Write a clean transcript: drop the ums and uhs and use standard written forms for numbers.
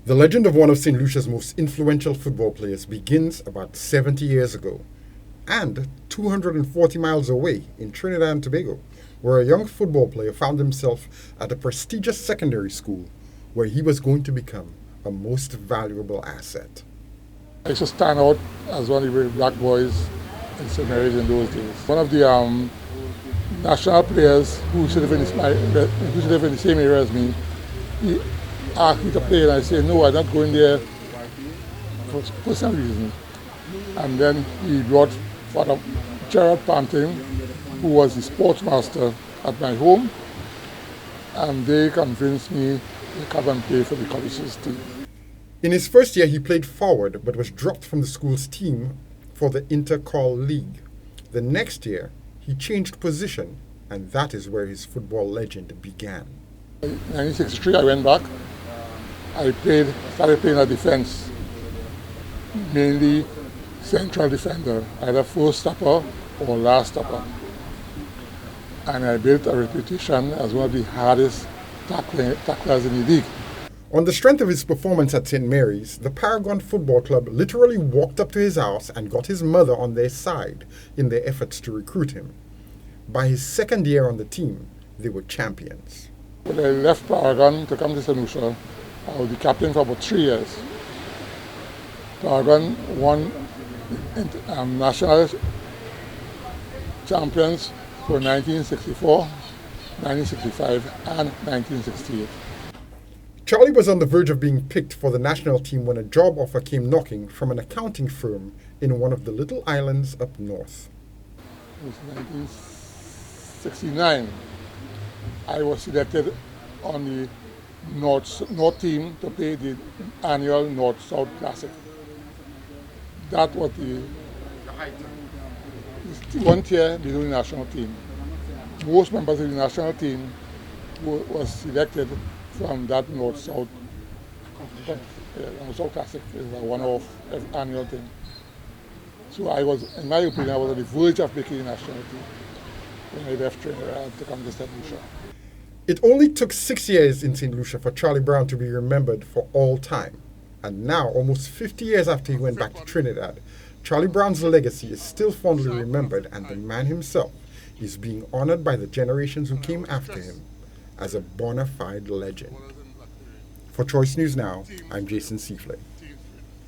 The legend of one of Saint Lucia's most influential football players begins about 70 years ago, and 240 miles away in Trinidad and Tobago, where a young football player found himself at a prestigious secondary school where he was going to become a most valuable asset. I used to stand out as one of the black boys in St. Mary's in those days. One of the national players who should have been in the same area as me, he asked me to play, and I said, no, I'm not going there for some reason. And then he brought Father Gerald Panting, who was the sports master at my home, and they convinced me to come and play for the college's team. In his first year, he played forward but was dropped from the school's team for the Inter-Call League. The next year, he changed position, and that is where his football legend began. In 1963, I went back. I started playing at defense, mainly central defender, either first stopper or last stopper. And I built a reputation as one of the hardest tacklers in the league. On the strength of his performance at St. Mary's, the Paragon Football Club literally walked up to his house and got his mother on their side in their efforts to recruit him. By his second year on the team, they were champions. When I left Paragon to come to Saint Lucia, I was the captain for about 3 years. Paragon won national champions for 1964, 1965, and 1968. Charlie was on the verge of being picked for the national team when a job offer came knocking from an accounting firm in one of the little islands up north. It was 1969. I was selected on the North team to play the annual North-South Classic. That was the one tier below the national team. Most members of the national team was selected from that North-South Classic. It's a one-off annual thing. So I was, in my opinion, I was on the verge of making the national team when I left Trinidad to come to Saint Lucia. It only took 6 years in Saint Lucia for Charlie Brown to be remembered for all time. And now, almost 50 years after he went back to Trinidad, Charlie Brown's legacy is still fondly remembered, and the man himself is being honored by the generations who came after him as a bona fide legend. For Choice News Now, I'm Jason Seafley.